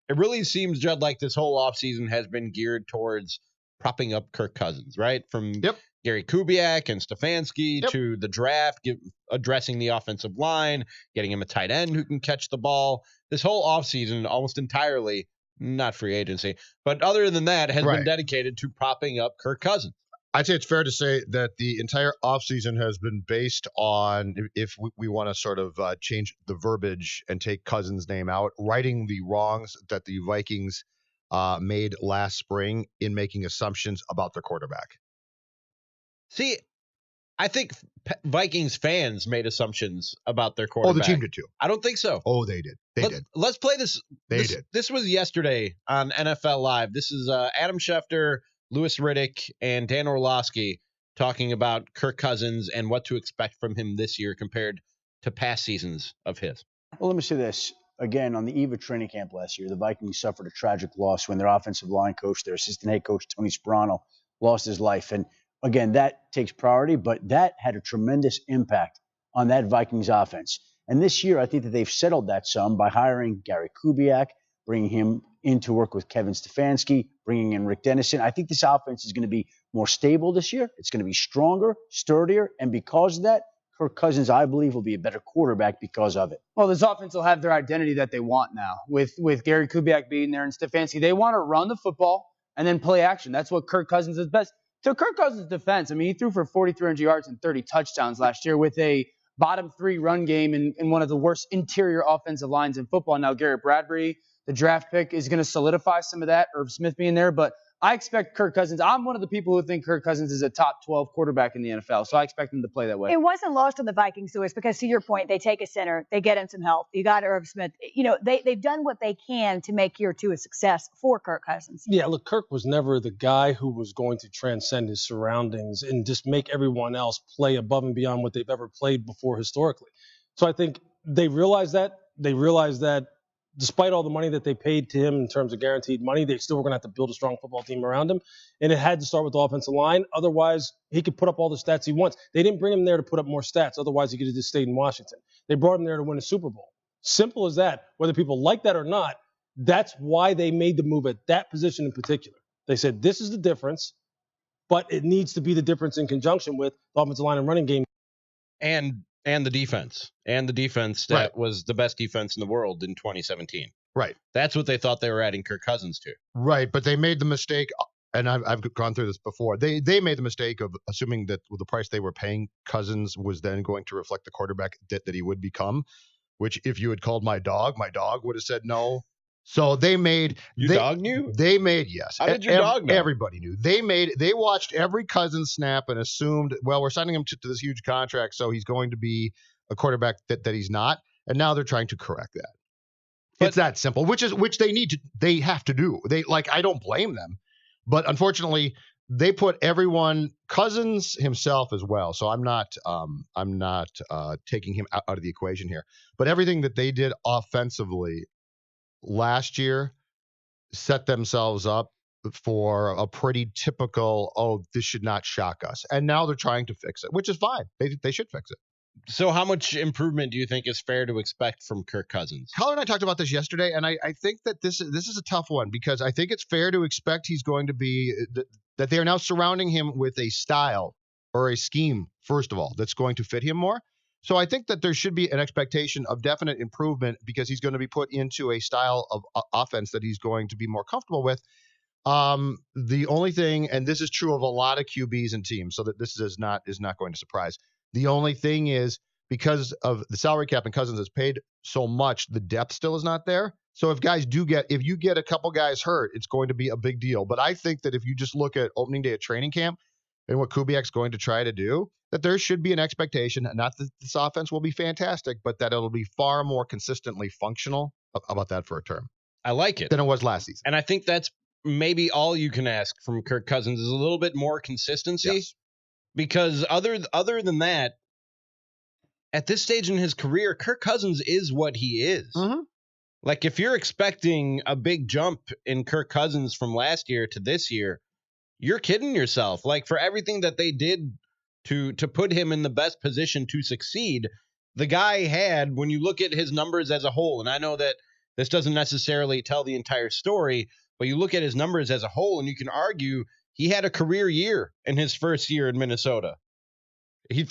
it really seems, Judd, like this whole offseason has been geared towards propping up Kirk Cousins, right? From Gary Kubiak and Stefanski to the draft, addressing the offensive line, getting him a tight end who can catch the ball. This whole offseason, almost entirely, not free agency, but other than that, has been dedicated to propping up Kirk Cousins. I'd say it's fair to say that the entire offseason has been based on, if we want to sort of change the verbiage and take Cousins' name out, righting the wrongs that the Vikings made last spring in making assumptions about their quarterback. See, I think Vikings fans made assumptions about their quarterback. Oh, the team did too. I don't think so. Oh, they did. They did. Let's play this. They did. This was yesterday on NFL Live. This is Adam Schefter, Louis Riddick, and Dan Orlovsky talking about Kirk Cousins and what to expect from him this year compared to past seasons of his. Well, let me say this. Again, on the eve of training camp last year, the Vikings suffered a tragic loss when their offensive line coach, their assistant head coach, Tony Sperano, lost his life. And again, that takes priority, but that had a tremendous impact on that Vikings offense. And this year, I think that they've settled that some by hiring Gary Kubiak, bringing him in to work with Kevin Stefanski, bringing in Rick Dennison. I think this offense is going to be more stable this year. It's going to be stronger, sturdier, and because of that, Kirk Cousins, I believe, will be a better quarterback because of it. Well, this offense will have their identity that they want now with Gary Kubiak being there and Stefanski. They want to run the football and then play action. That's what Kirk Cousins is best. So Kirk Cousins' defense, I mean, he threw for 4,300 yards and 30 touchdowns last year with a bottom 3 run game in one of the worst interior offensive lines in football. Now, Garrett Bradbury, the draft pick, is going to solidify some of that, Irv Smith being there, but I expect Kirk Cousins. I'm one of the people who think Kirk Cousins is a top 12 quarterback in the NFL, so I expect him to play that way. It wasn't lost on the Vikings, Louis, because to your point, they take a center, they get him some help. You got Irv Smith. You know, they've done what they can to make year 2 a success for Kirk Cousins. Yeah, look, Kirk was never the guy who was going to transcend his surroundings and just make everyone else play above and beyond what they've ever played before historically. So I think they realized that. They realized that despite all the money that they paid to him in terms of guaranteed money, they still were going to have to build a strong football team around him. And it had to start with the offensive line. Otherwise, he could put up all the stats he wants. They didn't bring him there to put up more stats. Otherwise, he could have just stayed in Washington. They brought him there to win a Super Bowl. Simple as that. Whether people like that or not, that's why they made the move at that position in particular. They said, this is the difference, but it needs to be the difference in conjunction with the offensive line and running game. And the defense. And the defense that was the best defense in the world in 2017. Right. That's what they thought they were adding Kirk Cousins to. Right, but they made the mistake, and I've gone through this before. They made the mistake of assuming that the price they were paying Cousins was then going to reflect the quarterback that he would become, which if you had called my dog would have said no. So they made dog knew? They made yes. How did your dog know? Everybody knew. They watched every Cousins snap and assumed, well, we're signing him to this huge contract, so he's going to be a quarterback that he's not. And now they're trying to correct that. It's that simple, which they have to do. I don't blame them. But unfortunately, they put everyone, Cousins himself as well. So I'm not taking him out of the equation here. But everything that they did offensively last year set themselves up for a pretty typical, this should not shock us. And now they're trying to fix it, which is fine. They should fix it. So how much improvement do you think is fair to expect from Kirk Cousins? Colin and I talked about this yesterday, and I think that this is a tough one because I think it's fair to expect he's going to be that they are now surrounding him with a style or a scheme, first of all, that's going to fit him more. So I think that there should be an expectation of definite improvement because he's going to be put into a style of offense that he's going to be more comfortable with. The only thing, and this is true of a lot of QBs and teams, so that this is not going to surprise. The only thing is because of the salary cap and Cousins has paid so much, the depth still is not there. So if you get a couple guys hurt, it's going to be a big deal. But I think that if you just look at opening day of training camp and what Kubiak's going to try to do, that there should be an expectation, not that this offense will be fantastic, but that it'll be far more consistently functional. How about that for a term? I like it. Than it was last season. And I think that's maybe all you can ask from Kirk Cousins is a little bit more consistency. Yes. Because other than that, at this stage in his career, Kirk Cousins is what he is. Mm-hmm. Like, if you're expecting a big jump in Kirk Cousins from last year to this year, you're kidding yourself. Like, for everything that they did to put him in the best position to succeed, the guy had, when you look at his numbers as a whole, and I know that This doesn't necessarily tell the entire story, but you look at his numbers as a whole, and you can argue he had a career year in his first year in Minnesota. He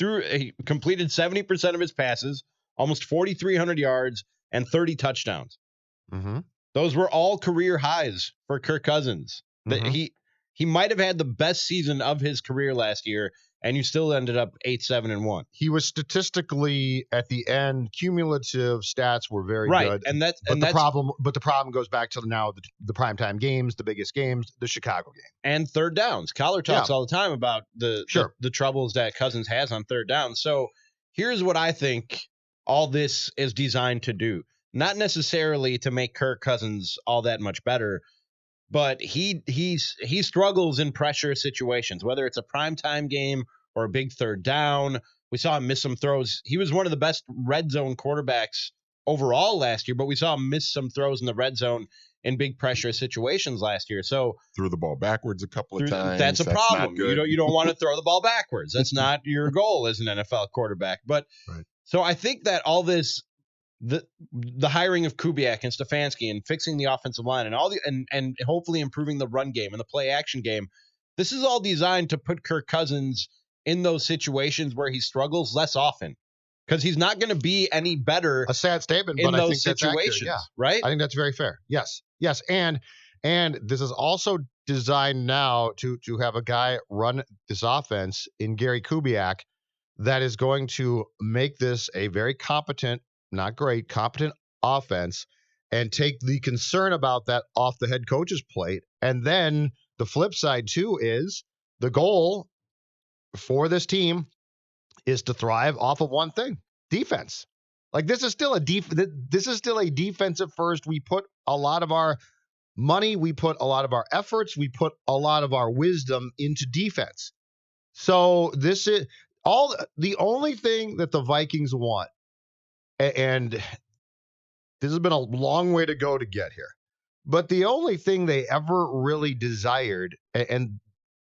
completed 70% of his passes, almost 4,300 yards, and 30 touchdowns. Mm-hmm. Those were all career highs for Kirk Cousins. Mm-hmm. He might have had the best season of his career last year, and you still ended up 8-7-1. He was statistically at the end, cumulative stats were very good. The problem goes back to now the primetime games, the biggest games, the Chicago game, and third downs. Collar talks all the time about the troubles that Cousins has on third down. So here's what I think all this is designed to do. Not necessarily to make Kirk Cousins all that much better, but he struggles in pressure situations, whether it's a primetime game or a big third down. We saw him miss some throws. He was one of the best red zone quarterbacks overall last year, but we saw him miss some throws in the red zone in big pressure situations last year. So threw the ball backwards a couple of times. That's a problem. You don't want to throw the ball backwards. That's not your goal as an NFL quarterback. But So I think that all this, the hiring of Kubiak and Stefanski and fixing the offensive line and all and hopefully improving the run game and the play action game, this is all designed to put Kirk Cousins in those situations where he struggles less often, because he's not going to be any better. A sad statement, but I think that's accurate. Right? I think that's very fair. Yes, and this is also designed now to have a guy run this offense in Gary Kubiak that is going to make this a very competent, not great, competent offense, and take the concern about that off the head coach's plate. And then the flip side too is the goal for this team is to thrive off of one thing: defense. Like this is still a defensive first. We put a lot of our money, we put a lot of our efforts, we put a lot of our wisdom into defense. So this is the only thing that the Vikings want. And this has been a long way to go to get here. But the only thing they ever really desired, and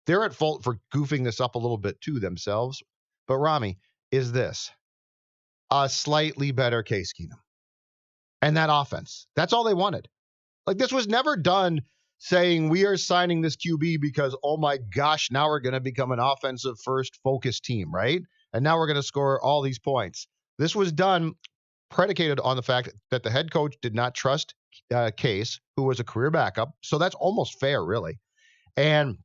they're at fault for goofing this up a little bit to themselves, but Ramie, is this: a slightly better Case Keenum. And that offense. That's all they wanted. Like, this was never done saying we are signing this QB because, oh my gosh, now we're going to become an offensive first focused team, right? And now we're going to score all these points. This was done predicated on the fact that the head coach did not trust Case, who was a career backup. So that's almost fair, really. And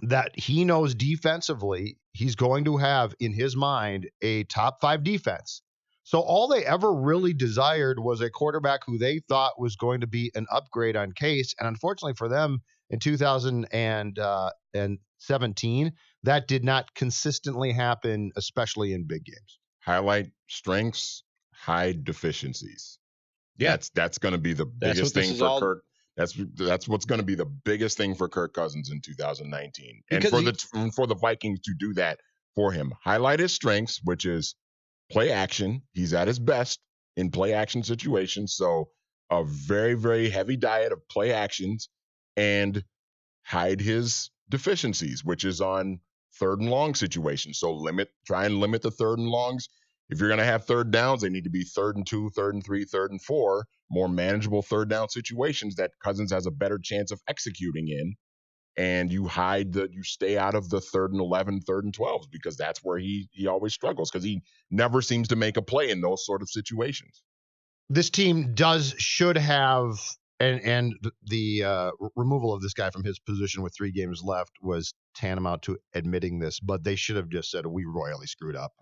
that he knows defensively he's going to have in his mind a top 5 defense. So all they ever really desired was a quarterback who they thought was going to be an upgrade on Case. And unfortunately for them, in 2017, that did not consistently happen, especially in big games. Highlight strengths, hide deficiencies. Yeah, that's going to be the biggest thing for Kirk. That's what's going to be the biggest thing for Kirk Cousins in 2019, and for the Vikings to do that for him. Highlight his strengths, which is play action. He's at his best in play action situations, so a very, very heavy diet of play actions, and hide his deficiencies, which is on third and long situations. So try and limit the third and longs. If you're going to have third downs, they need to be 3rd and 2, 3rd and 3, 3rd and 4, more manageable third down situations that Cousins has a better chance of executing in. And you stay out of the 3rd and 11, 3rd and 12s, because that's where he always struggles, because he never seems to make a play in those sort of situations. This team should have, and the removal of this guy from his position with 3 games left was tantamount to admitting this, but they should have just said, we royally screwed up.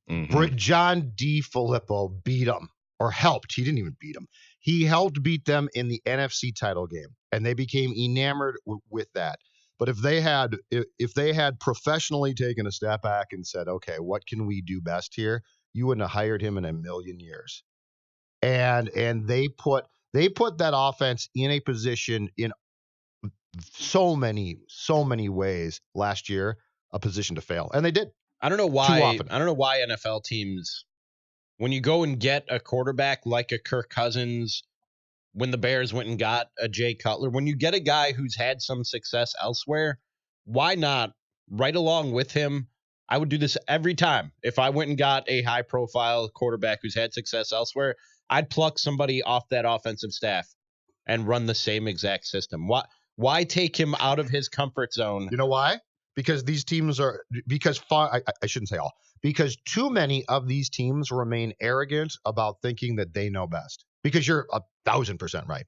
Mm-hmm. John DeFilippo beat them, or helped. He didn't even beat them. He helped beat them in the NFC title game, and they became enamored with that. But if they had professionally taken a step back and said, okay, what can we do best here? You wouldn't have hired him in a million years. And they put that offense in a position in so many ways last year, a position to fail, and they did. I don't know why NFL teams, when you go and get a quarterback like a Kirk Cousins, when the Bears went and got a Jay Cutler, when you get a guy who's had some success elsewhere, why not right along with him? I would do this every time. If I went and got a high-profile quarterback who's had success elsewhere, I'd pluck somebody off that offensive staff and run the same exact system. Why take him out of his comfort zone? You know why? Because these teams are I shouldn't say all, because too many of these teams remain arrogant about thinking that they know best. Because you're 1,000% right.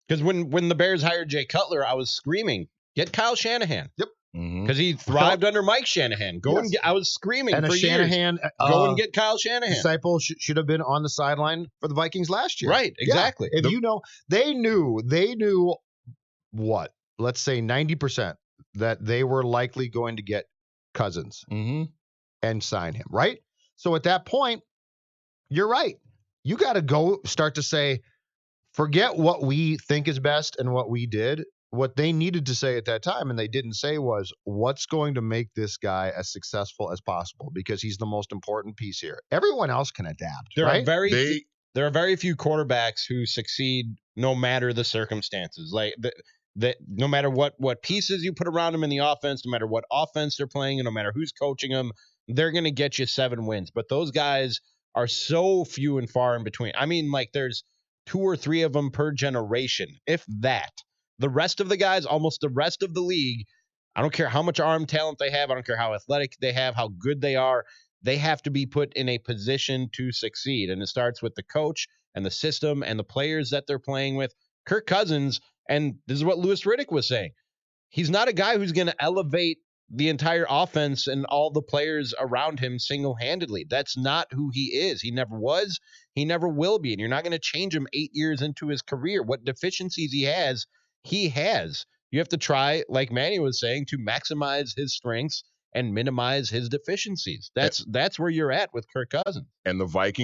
Because when the Bears hired Jay Cutler, I was screaming, get Kyle Shanahan. Yep. Because he thrived under Mike Shanahan. I was screaming and for Shanahan, years. Go and get Kyle Shanahan. Disciple should have been on the sideline for the Vikings last year. Right, exactly. Yeah. If they knew what? Let's say 90% that they were likely going to get Cousins and sign him, right? So at that point, you're right. You got to go start to say, forget what we think is best and what we did. What they needed to say at that time, and they didn't say, was what's going to make this guy as successful as possible, because he's the most important piece here. Everyone else can adapt. There right? There are very few quarterbacks who succeed no matter the circumstances. Like that, no matter what pieces you put around them in the offense, no matter what offense they're playing, and no matter who's coaching them, they're going to get you 7 wins. But those guys are so few and far in between. I mean, like there's 2 or 3 of them per generation, if that. The rest of the guys, almost the rest of the league, I don't care how much arm talent they have. I don't care how athletic they have, how good they are. They have to be put in a position to succeed. And it starts with the coach and the system and the players that they're playing with. Kirk Cousins, and this is what Louis Riddick was saying, he's not a guy who's going to elevate the entire offense and all the players around him single-handedly. That's not who he is. He never was. He never will be. And you're not going to change him 8 years into his career. What deficiencies he has. You have to try, like Manny was saying, to maximize his strengths and minimize his deficiencies. That's where you're at with Kirk Cousins. And the Vikings